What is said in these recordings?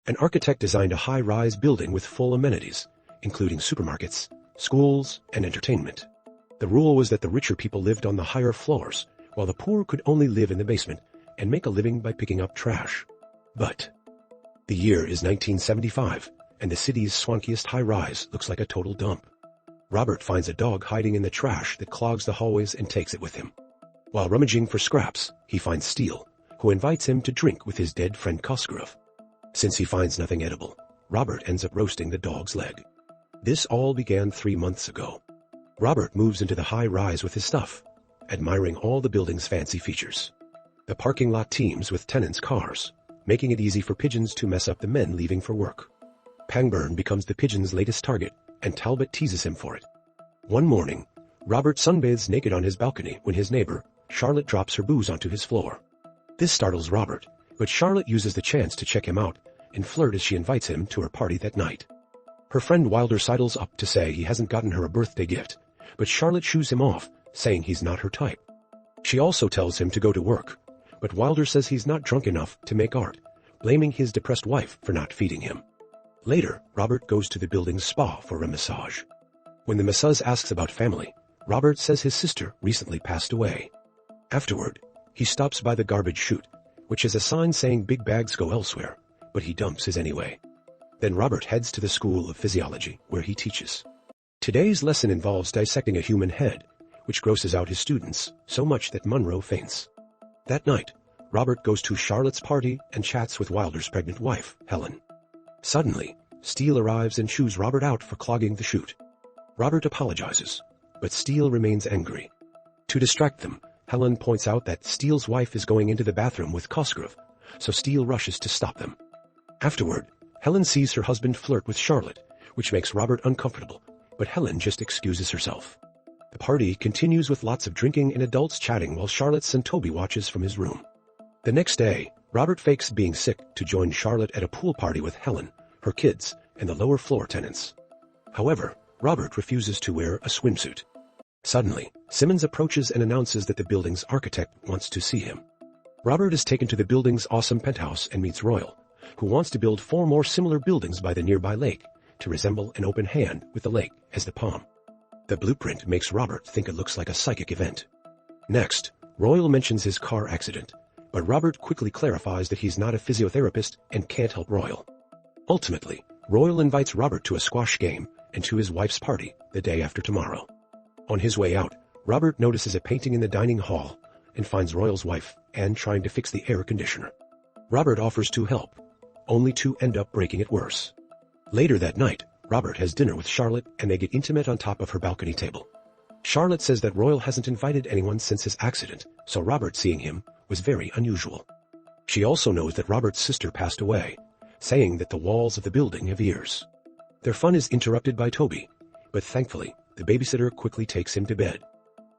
An architect designed a high-rise building with full amenities, including supermarkets, schools, and entertainment. The rule was that the richer people lived on the higher floors, while the poor could only live in the basement and make a living by picking up trash. But the year is 1975, and the city's swankiest high-rise looks like a total dump. Robert finds a dog hiding in the trash that clogs the hallways and takes it with him. While rummaging for scraps, he finds Steele, who invites him to drink with his dead friend Koskarov. Since he finds nothing edible, Robert ends up roasting the dog's leg. This all began 3 months ago. Robert moves into the high-rise with his stuff, admiring all the building's fancy features. The parking lot teems with tenants' cars, making it easy for pigeons to mess up the men leaving for work. Pangburn becomes the pigeon's latest target, and Talbot teases him for it. One morning, Robert sunbathes naked on his balcony when his neighbor, Charlotte, drops her booze onto his floor. This startles Robert, but Charlotte uses the chance to check him out and flirt as she invites him to her party that night. Her friend Wilder sidles up to say he hasn't gotten her a birthday gift, but Charlotte shoos him off, saying he's not her type. She also tells him to go to work, but Wilder says he's not drunk enough to make art, blaming his depressed wife for not feeding him. Later, Robert goes to the building's spa for a massage. When the masseuse asks about family, Robert says his sister recently passed away. Afterward, he stops by the garbage chute, which is a sign saying big bags go elsewhere, but he dumps his anyway. Then Robert heads to the School of Physiology, where he teaches. Today's lesson involves dissecting a human head, which grosses out his students so much that Monroe faints. That night, Robert goes to Charlotte's party and chats with Wilder's pregnant wife, Helen. Suddenly, Steele arrives and chews Robert out for clogging the chute. Robert apologizes, but Steele remains angry. To distract them, Helen points out that Steele's wife is going into the bathroom with Koskarov, so Steele rushes to stop them. Afterward, Helen sees her husband flirt with Charlotte, which makes Robert uncomfortable, but Helen just excuses herself. The party continues with lots of drinking and adults chatting while Charlotte's son Toby watches from his room. The next day, Robert fakes being sick to join Charlotte at a pool party with Helen, her kids, and the lower floor tenants. However, Robert refuses to wear a swimsuit. Suddenly, Simmons approaches and announces that the building's architect wants to see him. Robert is taken to the building's awesome penthouse and meets Royal, who wants to build 4 more similar buildings by the nearby lake to resemble an open hand with the lake as the palm. The blueprint makes Robert think it looks like a psychic event. Next, Royal mentions his car accident, but Robert quickly clarifies that he's not a physiotherapist and can't help Royal. Ultimately, Royal invites Robert to a squash game and to his wife's party the day after tomorrow. On his way out, Robert notices a painting in the dining hall and finds Royal's wife, Anne, trying to fix the air conditioner. Robert offers to help, only to end up breaking it worse. Later that night, Robert has dinner with Charlotte and they get intimate on top of her balcony table. Charlotte says that Royal hasn't invited anyone since his accident, so Robert seeing him was very unusual. She also knows that Robert's sister passed away, saying that the walls of the building have ears. Their fun is interrupted by Toby, but thankfully, the babysitter quickly takes him to bed.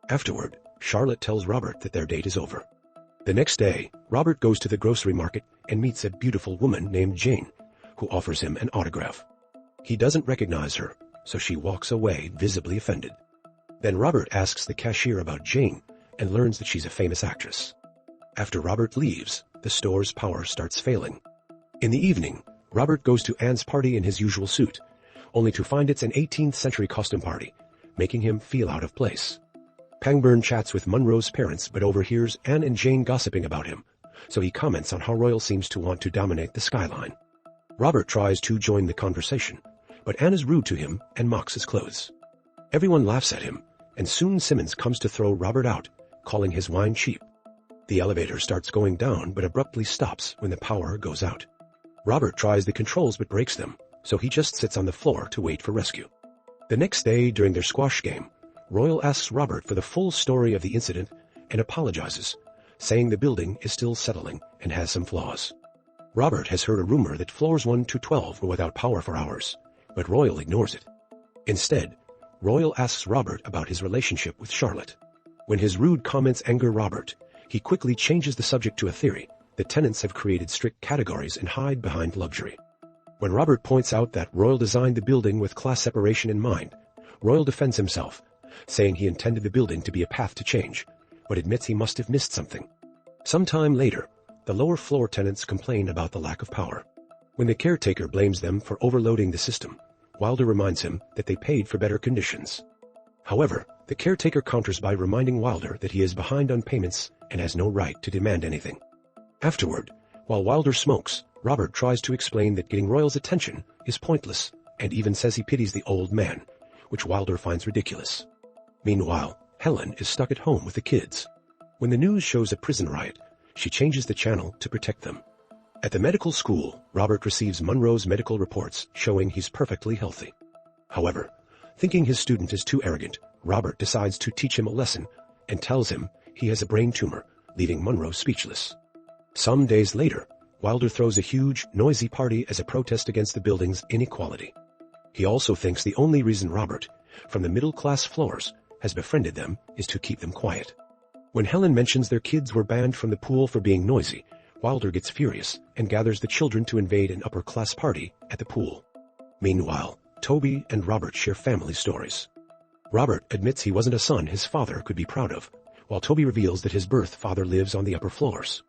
Afterward, Charlotte tells Robert that their date is over. The next day, Robert goes to the grocery market and meets a beautiful woman named Jane, who offers him an autograph. He doesn't recognize her, so she walks away visibly offended. Then Robert asks the cashier about Jane and learns that she's a famous actress. After Robert leaves, the store's power starts failing. In the evening, Robert goes to Anne's party in his usual suit, only to find it's an 18th century costume party, making him feel out of place. Pangburn chats with Monroe's parents but overhears Anne and Jane gossiping about him, so he comments on how Royal seems to want to dominate the skyline. Robert tries to join the conversation, but Anne is rude to him and mocks his clothes. Everyone laughs at him, and soon Simmons comes to throw Robert out, calling his wine cheap. The elevator starts going down but abruptly stops when the power goes out. Robert tries the controls but breaks them, so he just sits on the floor to wait for rescue. The next day, during their squash game, Royal asks Robert for the full story of the incident and apologizes, saying the building is still settling and has some flaws. Robert has heard a rumor that floors 1 to 12 were without power for hours, but Royal ignores it. Instead, Royal asks Robert about his relationship with Charlotte. When his rude comments anger Robert, he quickly changes the subject to a theory that tenants have created strict categories and hide behind luxury. When Robert points out that Royal designed the building with class separation in mind, Royal defends himself, saying he intended the building to be a path to change, but admits he must have missed something. Sometime later, the lower floor tenants complain about the lack of power. When the caretaker blames them for overloading the system, Wilder reminds him that they paid for better conditions. However, the caretaker counters by reminding Wilder that he is behind on payments and has no right to demand anything. Afterward, while Wilder smokes, Robert tries to explain that getting Royal's attention is pointless and even says he pities the old man, which Wilder finds ridiculous. Meanwhile, Helen is stuck at home with the kids. When the news shows a prison riot, she changes the channel to protect them. At the medical school, Robert receives Monroe's medical reports showing he's perfectly healthy. However, thinking his student is too arrogant, Robert decides to teach him a lesson and tells him he has a brain tumor, leaving Monroe speechless. Some days later, Wilder throws a huge, noisy party as a protest against the building's inequality. He also thinks the only reason Robert, from the middle-class floors, has befriended them is to keep them quiet. When Helen mentions their kids were banned from the pool for being noisy, Wilder gets furious and gathers the children to invade an upper-class party at the pool. Meanwhile, Toby and Robert share family stories. Robert admits he wasn't a son his father could be proud of, while Toby reveals that his birth father lives on the upper floors.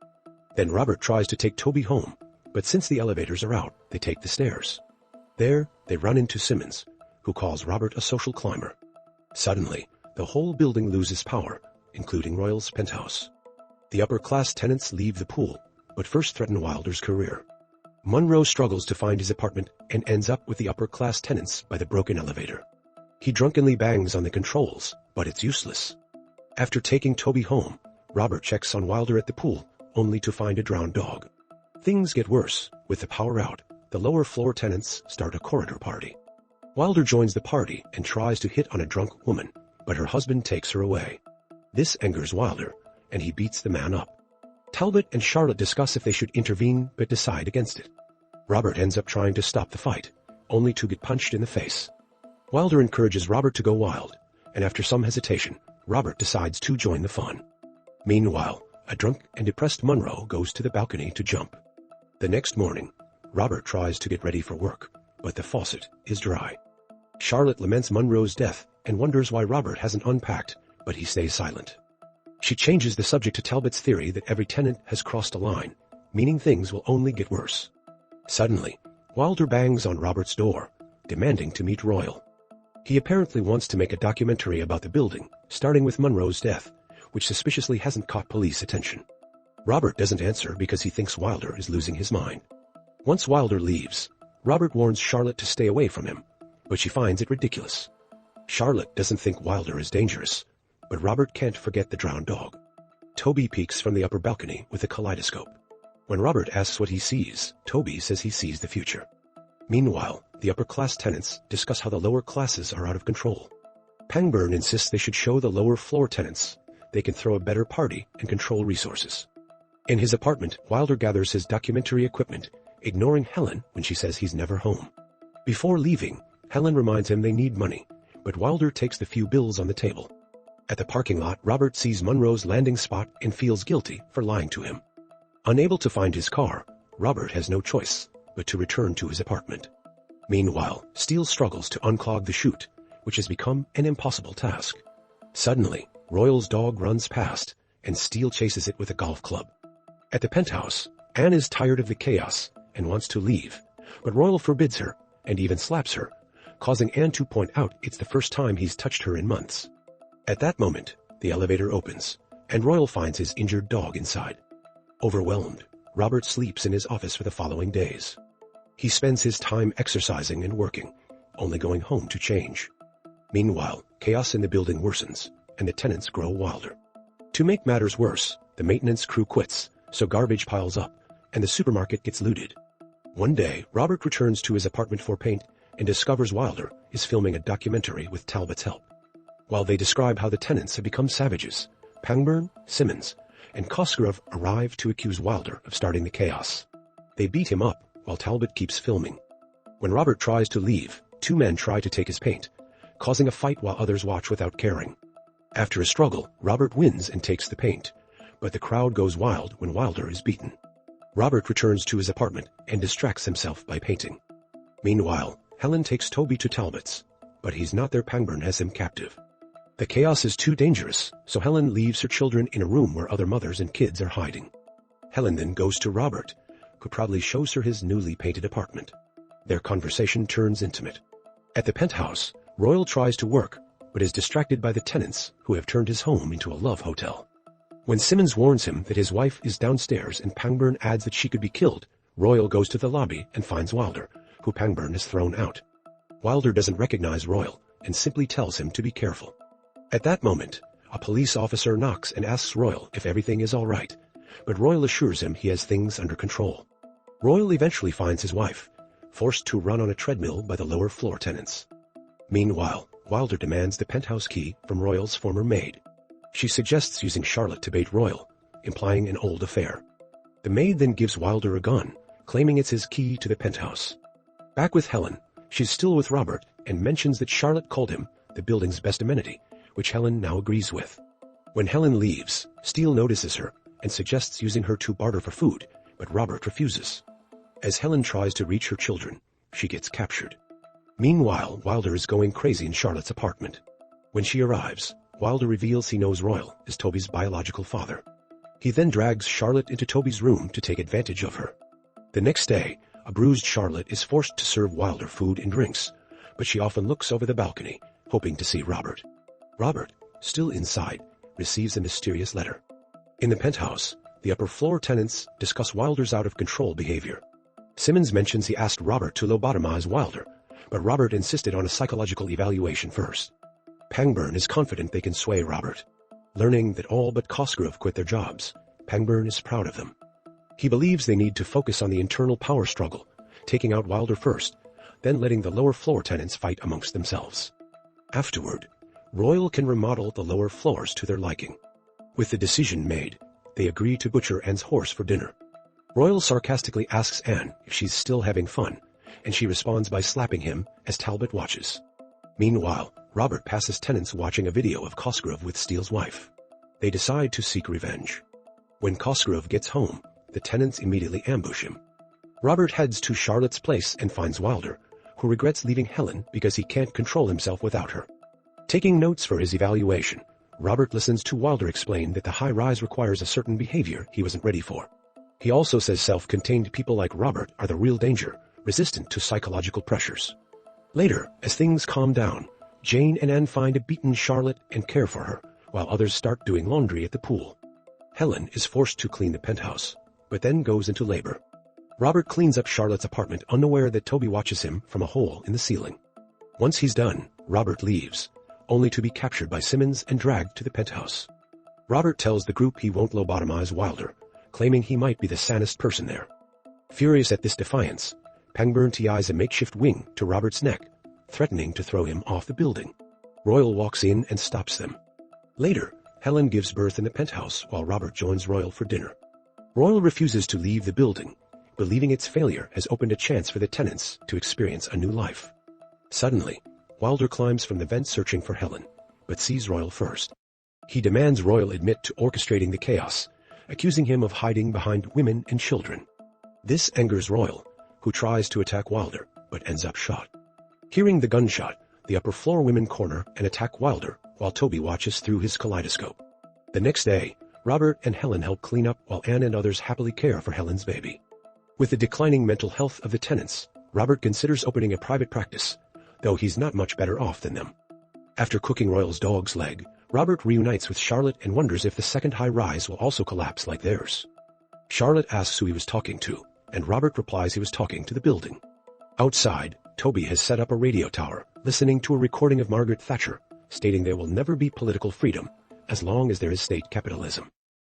Then Robert tries to take Toby home, but since the elevators are out, they take the stairs. There, they run into Simmons, who calls Robert a social climber. Suddenly, the whole building loses power, including Royal's penthouse. The upper-class tenants leave the pool, but first threaten Wilder's career. Monroe struggles to find his apartment and ends up with the upper-class tenants by the broken elevator. He drunkenly bangs on the controls, but it's useless. After taking Toby home, Robert checks on Wilder at the pool, only to find a drowned dog. Things get worse. With the power out, the lower-floor tenants start a corridor party. Wilder joins the party and tries to hit on a drunk woman, but her husband takes her away. This angers Wilder, and he beats the man up. Talbot and Charlotte discuss if they should intervene but decide against it. Robert ends up trying to stop the fight, only to get punched in the face. Wilder encourages Robert to go wild, and after some hesitation, Robert decides to join the fun. Meanwhile, a drunk and depressed Monroe goes to the balcony to jump. The next morning, Robert tries to get ready for work, but the faucet is dry. Charlotte laments Monroe's death and wonders why Robert hasn't unpacked, but he stays silent. She changes the subject to Talbot's theory that every tenant has crossed a line, meaning things will only get worse. Suddenly, Wilder bangs on Robert's door, demanding to meet Royal. He apparently wants to make a documentary about the building, starting with Monroe's death, which suspiciously hasn't caught police attention. Robert doesn't answer because he thinks Wilder is losing his mind. Once Wilder leaves, Robert warns Charlotte to stay away from him, but she finds it ridiculous. Charlotte doesn't think Wilder is dangerous, but Robert can't forget the drowned dog. Toby peeks from the upper balcony with a kaleidoscope. When Robert asks what he sees, Toby says he sees the future. Meanwhile, the upper-class tenants discuss how the lower classes are out of control. Pangburn insists they should show the lower-floor tenants they can throw a better party and control resources. In his apartment, Wilder gathers his documentary equipment, ignoring Helen when she says he's never home. Before leaving, Helen reminds him they need money, but Wilder takes the few bills on the table. At the parking lot, Robert sees Monroe's landing spot and feels guilty for lying to him. Unable to find his car, Robert has no choice but to return to his apartment. Meanwhile, Steele struggles to unclog the chute, which has become an impossible task. Suddenly, Royal's dog runs past, and Steele chases it with a golf club. At the penthouse, Anne is tired of the chaos and wants to leave, but Royal forbids her and even slaps her, causing Anne to point out it's the first time he's touched her in months. At that moment, the elevator opens, and Royal finds his injured dog inside. Overwhelmed, Robert sleeps in his office for the following days. He spends his time exercising and working, only going home to change. Meanwhile, chaos in the building worsens, and the tenants grow wilder. To make matters worse, the maintenance crew quits, so garbage piles up, and the supermarket gets looted. One day, Robert returns to his apartment for paint and discovers Wilder is filming a documentary with Talbot's help. While they describe how the tenants have become savages, Pangburn, Simmons, and Cosgrove arrive to accuse Wilder of starting the chaos. They beat him up while Talbot keeps filming. When Robert tries to leave, two men try to take his paint, causing a fight while others watch without caring. After a struggle, Robert wins and takes the paint, but the crowd goes wild when Wilder is beaten. Robert returns to his apartment and distracts himself by painting. Meanwhile, Helen takes Toby to Talbot's, but he's not there. Pangburn has him captive. The chaos is too dangerous, so Helen leaves her children in a room where other mothers and kids are hiding. Helen then goes to Robert, who proudly shows her his newly painted apartment. Their conversation turns intimate. At the penthouse, Royal tries to work, but is distracted by the tenants who have turned his home into a love hotel. When Simmons warns him that his wife is downstairs and Pangburn adds that she could be killed, Royal goes to the lobby and finds Wilder, who Pangburn has thrown out. Wilder doesn't recognize Royal and simply tells him to be careful. At that moment, a police officer knocks and asks Royal if everything is all right, but Royal assures him he has things under control. Royal eventually finds his wife, forced to run on a treadmill by the lower floor tenants. Meanwhile, Wilder demands the penthouse key from Royal's former maid. She suggests using Charlotte to bait Royal, implying an old affair. The maid then gives Wilder a gun, claiming it's his key to the penthouse. Back with Helen, she's still with Robert and mentions that Charlotte called him the building's best amenity, which Helen now agrees with. When Helen leaves, Steele notices her and suggests using her to barter for food, but Robert refuses. As Helen tries to reach her children, she gets captured. Meanwhile, Wilder is going crazy in Charlotte's apartment. When she arrives, Wilder reveals he knows Royal is Toby's biological father. He then drags Charlotte into Toby's room to take advantage of her. The next day, a bruised Charlotte is forced to serve Wilder food and drinks, but she often looks over the balcony, hoping to see Robert. Robert, still inside, receives a mysterious letter. In the penthouse, the upper floor tenants discuss Wilder's out-of-control behavior. Simmons mentions he asked Robert to lobotomize Wilder, but Robert insisted on a psychological evaluation first. Pangburn is confident they can sway Robert. Learning that all but Cosgrove quit their jobs, Pangburn is proud of them. He believes they need to focus on the internal power struggle, taking out Wilder first, then letting the lower floor tenants fight amongst themselves. Afterward, Royal can remodel the lower floors to their liking. With the decision made, they agree to butcher Anne's horse for dinner. Royal sarcastically asks Anne if she's still having fun, and she responds by slapping him as Talbot watches. Meanwhile, Robert passes tenants watching a video of Cosgrove with Steele's wife. They decide to seek revenge. When Cosgrove gets home, the tenants immediately ambush him. Robert heads to Charlotte's place and finds Wilder, who regrets leaving Helen because he can't control himself without her. Taking notes for his evaluation, Robert listens to Wilder explain that the high-rise requires a certain behavior he wasn't ready for. He also says self-contained people like Robert are the real danger, resistant to psychological pressures. Later, as things calm down, Jane and Anne find a beaten Charlotte and care for her, while others start doing laundry at the pool. Helen is forced to clean the penthouse, but then goes into labor. Robert cleans up Charlotte's apartment unaware that Toby watches him from a hole in the ceiling. Once he's done, Robert leaves, only to be captured by Simmons and dragged to the penthouse. Robert tells the group he won't lobotomize Wilder, claiming he might be the sanest person there. Furious at this defiance, Pangburn ties a makeshift wing to Robert's neck, threatening to throw him off the building. Royal walks in and stops them. Later, Helen gives birth in the penthouse while Robert joins Royal for dinner. Royal refuses to leave the building, believing its failure has opened a chance for the tenants to experience a new life. Suddenly, Wilder climbs from the vent searching for Helen, but sees Royal first. He demands Royal admit to orchestrating the chaos, accusing him of hiding behind women and children. This angers Royal, who tries to attack Wilder, but ends up shot. Hearing the gunshot, the upper floor women corner and attack Wilder, while Toby watches through his kaleidoscope. The next day, Robert and Helen help clean up while Anne and others happily care for Helen's baby. With the declining mental health of the tenants, Robert considers opening a private practice, though he's not much better off than them. After cooking Royal's dog's leg, Robert reunites with Charlotte and wonders if the second high-rise will also collapse like theirs. Charlotte asks who he was talking to, and Robert replies he was talking to the building. Outside, Toby has set up a radio tower, listening to a recording of Margaret Thatcher, stating there will never be political freedom as long as there is state capitalism.